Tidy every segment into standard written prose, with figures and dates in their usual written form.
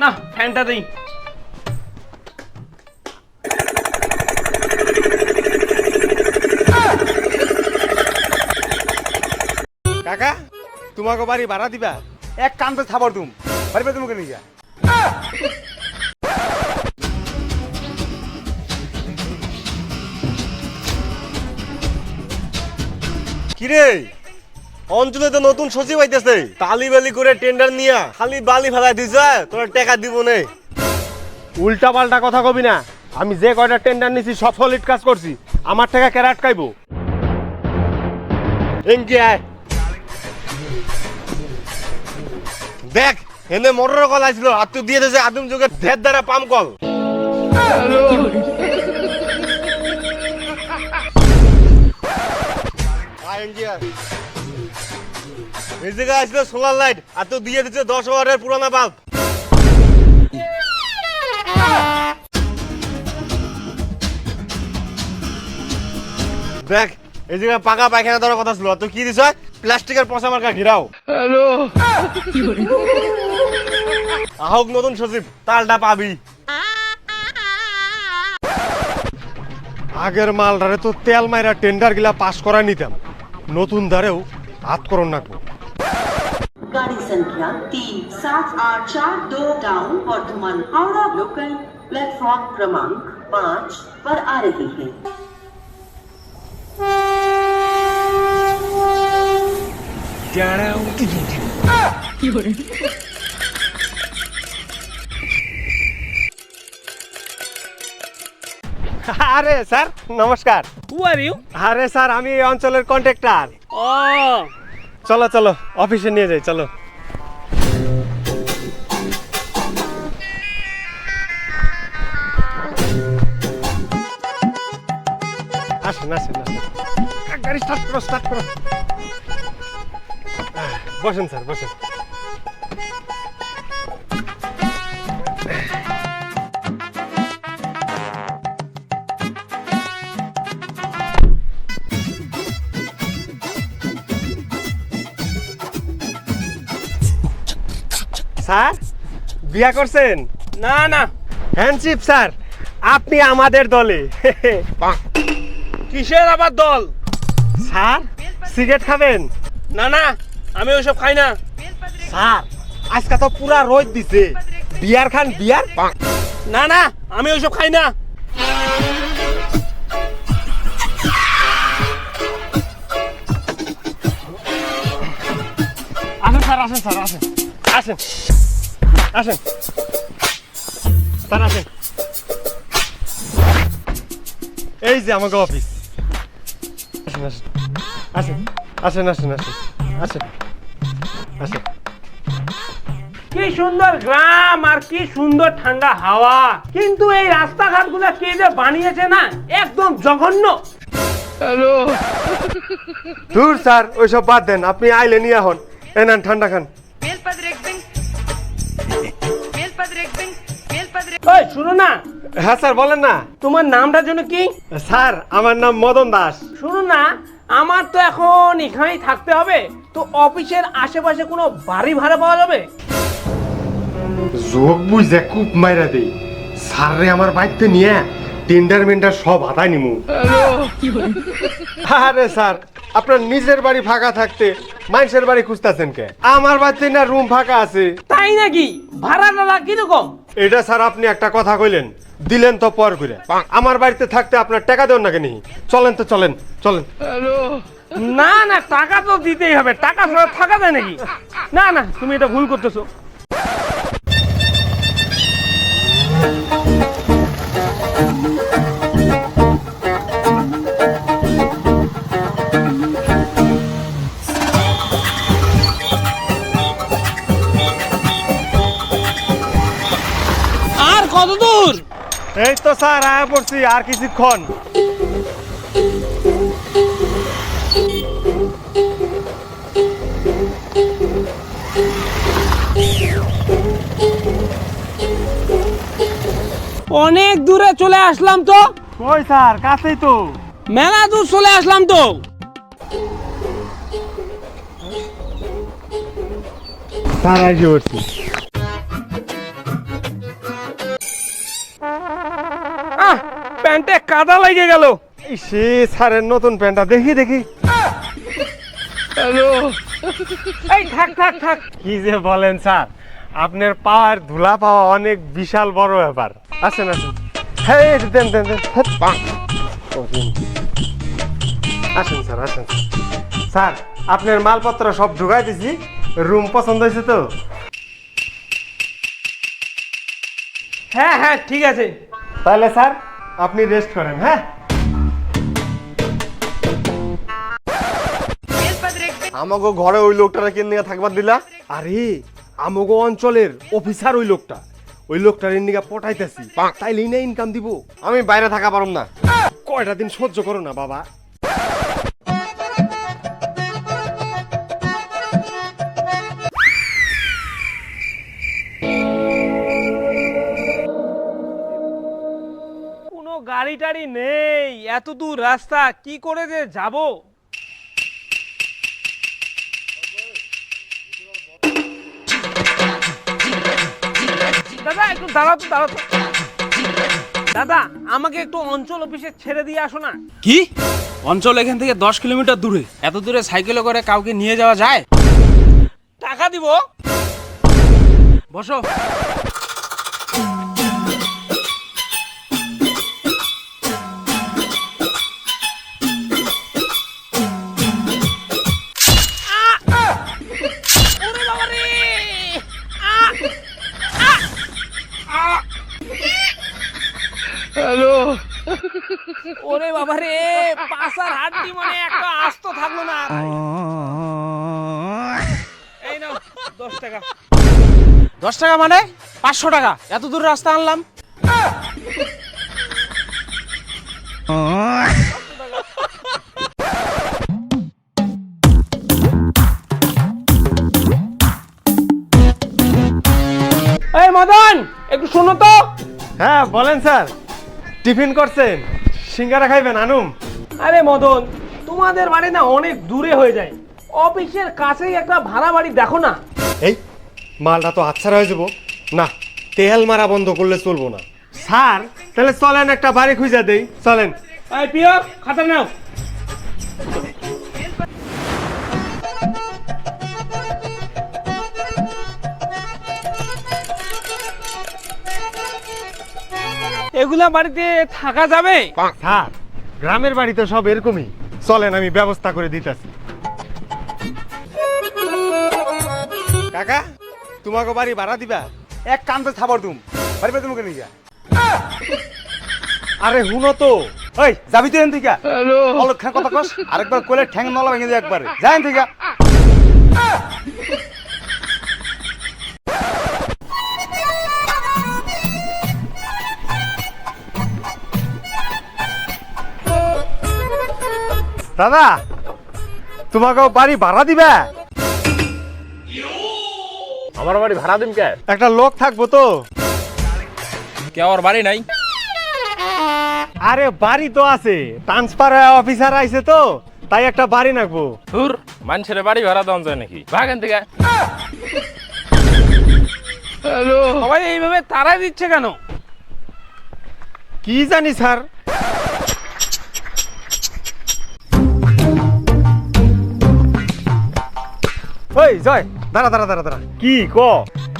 না ফ্যানটা দেই। কাকা তোমাকে বাড়ি ভাড়া দিবা? এক কানতে থাবর তুম বাড়ি পেতে মুখে নিয়ে কিরে অঞ্চলে তো নতুন সচিব আইতেছে, তালি বালি করে টেন্ডার নিয়া খালি বালি ফেলাই দিছ, তোরা টাকা দিব নে। উল্টা পাল্টা কথা কবি না, আমি যে কয়টা টেন্ডার নিছি সব সলিড কাজ করছি, আমার টাকা কেরা আটকাইবো? এনকি আয় দেখ, এনে মোটর কল আসলো, আর তুই দিয়ে দিয়েছে আদিম যুগের ঢের দ্বারা পাম কল। এই জায়গায় আসলো সোলার লাইট, আর তুই দিয়ে দিচ্ছে 10 ওয়াটের পুরানা বাল্ব। দেখ এই জায়গায় পাকা পায়খানা দেওয়ার কথা ছিল, তুই কি দিছ? প্লাস্টিকের পচা মার্কা ঘিরাও। হ্যালো আহক নতুন সচিব, তালটা পাবি। আগের মালটারে তো তেল মাইরা টেন্ডার গিলা পাস করা নিতাম, নতুন ধারেও হাত করন নাকবো। गाड़ी संख्या 37842 down Bardhaman Howrah local platform क्रमांक 5 पर आ रही है। আরে স্যার নমস্কার। হু আর ইউ? আরে স্যার আমি এই অঞ্চলের কন্ট্রাক্টর। ও চলো চলো অফিসে নিয়ে যাই, চলো। আসেন আসেন আসেন, গাড়ি স্টার্ট করো স্টার্ট করো। বসেন স্যার বসেন। স্যার বিয়া করছেন? না না। হ্যান্ডশিপ স্যার, আপনি আমাদের দলে। কিসের আবার দল? স্যার সিগারেট খাবেন? না না, আমি ওইসব খাই না। স্যার আজকে তো পুরা রোদ দিছে, বিয়ার খান বিয়ার। না না, আমি ওইসব খাই না। আসেন স্যার আসেন স্যার আসেন আসেন আসেন স্যার আসেন, এই যে আমাকে অফিস। আসেন আসেন আসেন আসেন আসেন আসেন আসেন। কি সুন্দর গ্রাম আর কি সুন্দর ঠান্ডা হাওয়া, কিন্তু এই রাস্তাঘাট গুলা কে যে বানিয়েছে না, একদম জঘন্য। দূর স্যার ওইসব বাদ দেন, আপনি আইলে নিয়ে হন, এ নেন ঠান্ডা খান। ওই শুনো না, হ্যাঁ স্যার বলেন না। তোমার নামটা যেন কি? স্যার আমার নাম মদন দাস। শুনো না, আমার তো এখন এখানেই থাকতে হবে, তো অফিসের আশেপাশে কোনো বাড়ি ভাড়া পাওয়া যাবে? যোগ বুঝে খুব মাইরা দেই, স্যার রে আমার বাইতে নিয়ে টেন্ডার মেন্ডার সব হাতায় নিমু। আরে স্যার আপনার নিজের বাড়ি ফাঁকা থাকতে মানুষের বাড়ি খুঁজতেছেন কে? আমার বাড়িতে না রুম ফাঁকা আছে। তাই নাকি? ভাড়াটা কিরকম? এটা স্যার আপনি একটা কথা কইলেন, দিলেন তো পর করে। আমার বাড়িতে থাকতে আপনার টাকা দেন না কেন? চলেন তো চলেন চলেন। না না, টাকা তো দিতেই হবে, টাকা ছাড়া থাকা যায় নাকি? না না, তুমি এটা ভুল করতেছো। আর কত দূর? এই তো স্যার আয়া পড়ছি, আর কিছুক্ষণ। অনেক দূরে চলে আসলাম তো। কই স্যার? কাছেই তো। মেলা দূর চলে আসলাম তো। স্যার আইসে পড়ছি। প্যান্টে কাদা লেগে গেল। এই সে স্যারের নতুন প্যান্টটা দেখি দেখি। হ্যালো, এই থাক থাক থাক। কি যে বলেন স্যার, আপনার পাওয়ার ধুলা পাওয়া অনেক বিশাল বড় ব্যাপার। আসেন আসেন, হ্যাঁ দেন দেন দেন। আসেন স্যার আসেন। স্যার আপনার মালপত্র সব ঢুকাই দিছি, রুম পছন্দ হয়েছে তো? হ্যাঁ হ্যাঁ ঠিক আছে। তাহলে স্যার আপনি রেস্ট করেন। হ্যাঁ, আমাগো ঘরে ওই লোকটারা কেন নিয়ে থাকবার দিলা? আরে আমগো অঞ্চলের অফিসার ওই লোকটা, ওই লোকটার নিয়ে পটাইতেছি, তাইলেই না ইনকাম দিব। আমি বাইরে থাকা পারুম না, কয়টা দিন সহ্য করো না বাবা। কোনো গাড়ি টাড়ি নেই, এত দূর রাস্তা কি করে যে যাব? দাদা একটু দাঁড়াও তো, দাঁড়াও তো। দাদা আমাকে একটু অঞ্চল অফিসে ছেড়ে দিয়ে আসো না। কি অঞ্চল এখান থেকে 10 কিলোমিটার দূরে? এত দূরে সাইকেলে করে কাউকে নিয়ে যাওয়া যায়? টাকা দিব। বসো। ওরে বাবা রে! ওরে বাবা রে, পাছার হাড্ডি মানে একটা আস্ত থাকলো না। এই নাও 10 টাকা। 10 টাকা মানে 500 টাকা? এত দূর রাস্তা আনলাম। এই মদন একটু শোনো তো। হ্যাঁ বলেন স্যার, টিফিন করছেন? সিঙ্গারা খাইবেন আনুম? আরে মদন, তোমাদের বাড়ি না অনেক দূরে হয়ে যায়, অফিসের কাছেই একটা ভাড়া বাড়ি দেখো না। এই মালটা তো আচ্ছারা হয়ে যাবো না, তেল মারা বন্ধ করলে চলবো না। স্যার তাহলে চলেন একটা বাড়ি খুঁজে দেই, চলেন। এই প্রিয়, খাতা নাও। এগুলা বাড়িতে থাকা যাবে? স্যার গ্রামের বাড়িতে সব এরকমই, চলেন আমি ব্যবস্থা করে দিতেছি। কাকা তোমাকে বাড়ি ভাড়া দিবা? এক কান্দে থাবর তুম বাড়ি বাড়ি তুমি নিয়ে যা। আরে হুনো তো, ওই যাবি তো এন থেকে? অলক্ষণ কথা কস, আরেকবার কোলে ঠ্যাং নলা ভেঙে দিয়ে একবারে যাই থেকে। দাদা তোমাকে বাড়ি ভাড়া দিবা? আমার বাড়ি ভাড়া দিম কে? একটা লোক থাকবো তো। কেউ আর বাড়ি নাই? আরে বাড়ি তো আছে, ট্রান্সফার অফিসার আইছে তো, তাই একটা বাড়ি নাকবো। ধুর, মানুষের বাড়ি ভাড়া দেওয়া যায় নাকি? ভাগেন থেকে। সবাই এইভাবে তাড়াই দিচ্ছে কেন? কি জানি স্যার। ওই জয়, দাঁড়া দাঁড়া দাঁড়া দাঁড়া। কি ক,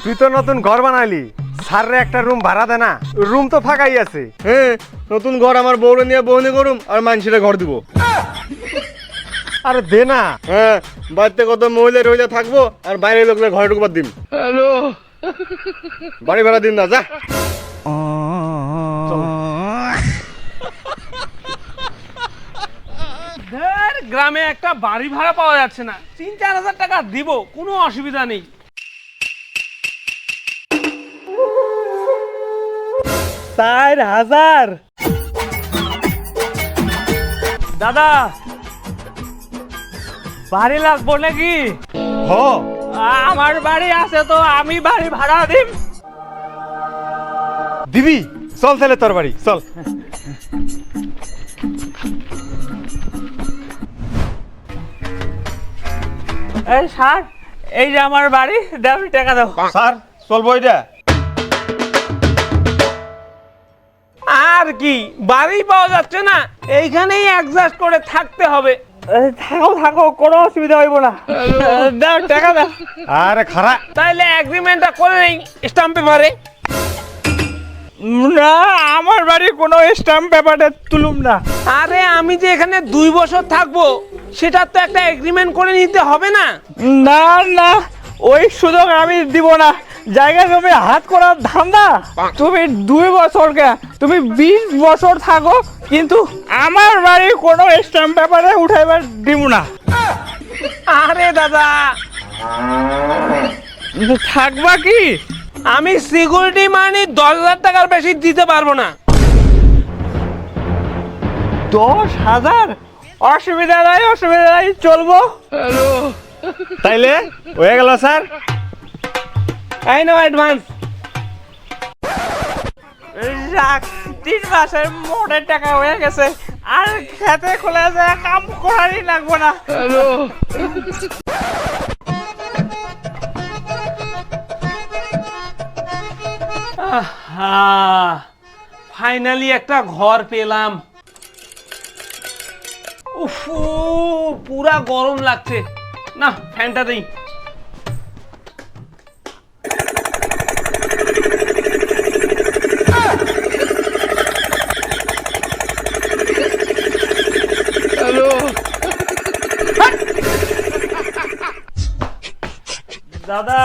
তুই তো নতুন ঘর বানাইলি, স্যাররে একটা রুম ভাড়া দে না, রুম তো ফাঁকাই আছে। হ্যাঁ, নতুন ঘর আমার বউরে নিয়ে বউনি করুম আর মানুষের ঘর দিব। আরে দে না। হ্যাঁ, বাড়িতে কত মহিলা রইলে থাকবো আর বাইরের লোকদের ঘরে ঢুকবার দিম। হ্যালো, বাড়ি ভাড়া দিন না, যা। গ্রামে একটা বাড়ি ভাড়া পাওয়া যাচ্ছে না, 3-4 হাজার টাকা দিব, কোনো অসুবিধা নেই। 4,000? দাদা বাড়ি লাগবো নাকি? হ, আমার বাড়ি আছে তো, আমি বাড়ি ভাড়া দিম। দিবি? চল তাহলে তোর বাড়ি চল। এই স্যার, এই যে আমার বাড়ি, দাও টাকা দাও। স্যার চলবো এটা? আর কি, বাড়ি পাওয়া যাচ্ছে না, এইখানেই অ্যাডজাস্ট করে থাকতে হবে। থাকো থাকো, কোনো অসুবিধা হইব না। দাও টাকা দাও। আরে খারাপ তাইলে এগ্রিমেন্টটা করে নেই স্ট্যাম্প পেপারে। না, আমার বাড়ি কোনো স্ট্যাম্প পেপারে তুলুম না। আরে আমি যে এখানে 2 বছর থাকবো, সেটা তো একটা এগ্রিমেন্ট করে নিতে হবে না? না না, ওই সুযোগ আমি দিব না। জায়গা জমি হাত করার ধান্দা। তুমি 2 বছর কে, তুমি 20 বছর থাকো, কিন্তু আমার বাড়ি কোনো স্ট্যাম্প পেপারে উঠাইবার দিব না। আরে দাদা, থাকবা কি? আমি সিকিউরিটি মানি 10,000 টাকার বেশি দিতে পারবো না। 10,000? অসুবিধা নাই, অসুবিধা নাই, চলবো। তাইলে হয়ে গেল স্যার। এই নাও অ্যাডভান্স। 3 মাসের মোটের টাকা হয়ে গেছে, আর খেতে খুলে যায় কাম করারই লাগবো না। ফাইনালি একটা ঘর পেলাম। উফ, পুরা গরম লাগছে না, ফ্যানটা দেই। দাদা,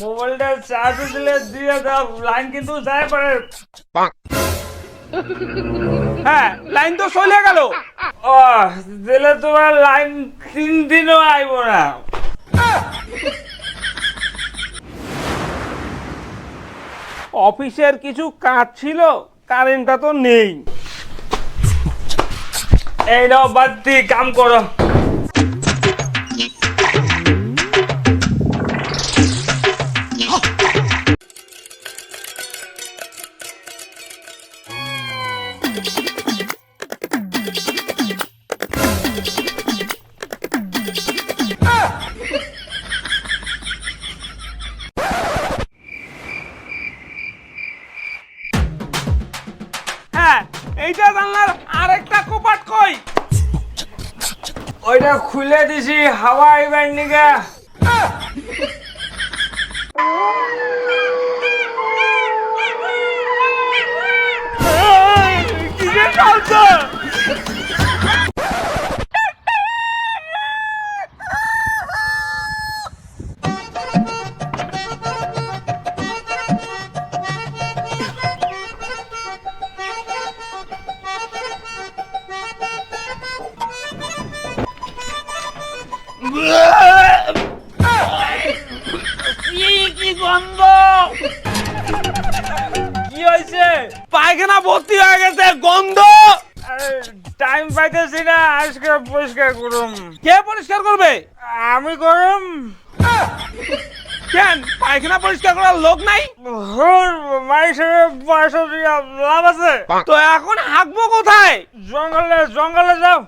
মোবাইলটা চার্জ দিলে দিয়ে দাও, লাইন কিন্তু যায় পারে। হ্যাঁ, লাইন তো চলে গেল। ও দিলে তোমার লাইন 3 দিনও আইব না। অফিসের কিছু কাজ ছিল, কারেন্টটা তো নেই। এই নাও বাতি, কাম করো। হ্যাঁ, এইটা জানলার আরেকটা কোপাট কই? ওইটা খুলে দিছি হাওয়া আইবার নিগা। কি যে চলছে? কি গন্ধ! কি হয়েছে? পায়খানা ভর্তি হয়ে গেছে, গন্ধ। টাইম পাইতেছি না, আজকে পরিষ্কার করুম। কে পরিষ্কার করবে? আমি করুম। কেন, পায়খানা পরিষ্কার করার লোক নাই? মাইসের পয়সা দিয়া লাভ আছে? তো এখন হাঁকবো কোথায়? জঙ্গলে, জঙ্গলে যাও।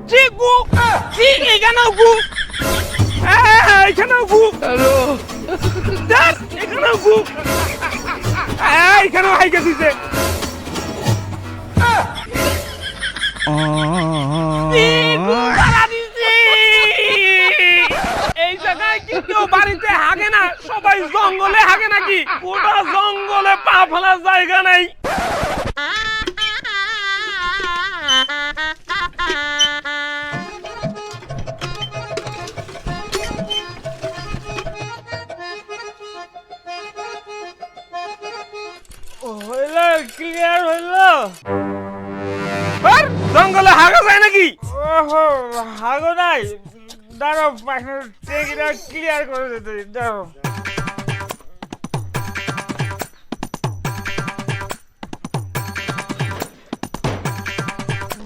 জি গু, জি এখানেও গু, এখানেও গু, দেখ এখানেও গু, এখানেও হাইকে দিছে। এই জায়গায় কি কেউ বাড়িতে হাগে না? সবাই জঙ্গলে হাগে নাকি? গোটা জঙ্গলে পা ফেলার জায়গা নাই। হইল, ক্লিয়ার হইল। জঙ্গলে হাগা যায় নাকি? ওহো, হাগো নাই। দাঁড়াও, পাখির টেকিটা ক্লিয়ার করে দিতে, দাঁড়াও।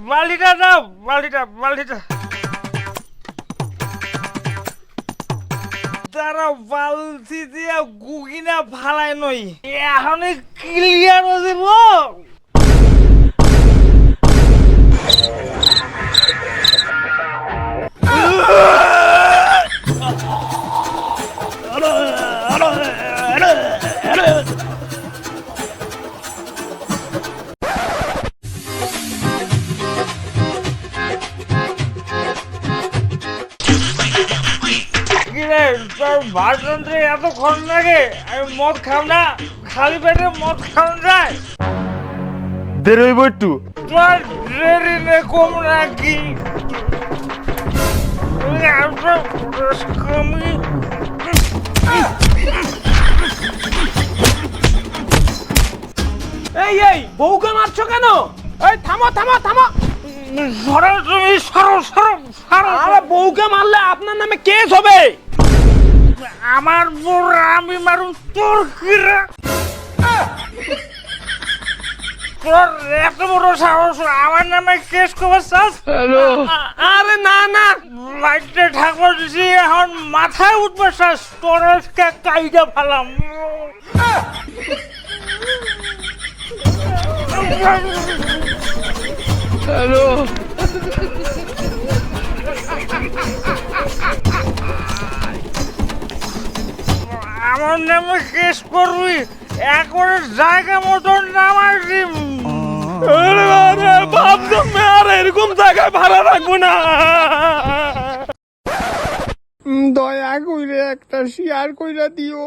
বালতিটা দাও, বালতিটা, বালতিটা তারা বালতি দিয়া গুগিনা ফালাই নই এখন ক্লিয়ার দিব তোর ভাষণে এতক্ষণ লাগে আমি মদ খাম না খালি পেটে মদ খাওয়া যায় দেরি হইব একটু তোর দেরি নে কম নাকি এই বউকে মারছো কেন? এই থামো থামো থামো। সরো তুমি সরো সরো সরো আরে বউকে মারলে আপনার নামে কেস হবে। আমার বউ আমি মারুম তোর কি রে তোর এত বড় সাহস আমার নামে কেস করবে চাস আরে না না, লাইটে ঠাকুর দিছি এখন মাথায় উঠবে চাস তোর আজকে কাইটা ফালাম আমার নামে কেস করবি একবারে জায়গা মতন নামাই দিম বাপ জন্মে আর এরকম জায়গায় ভাড়া রাখবো না। দয়া কইরে একটা শেয়ার কইরা দিও।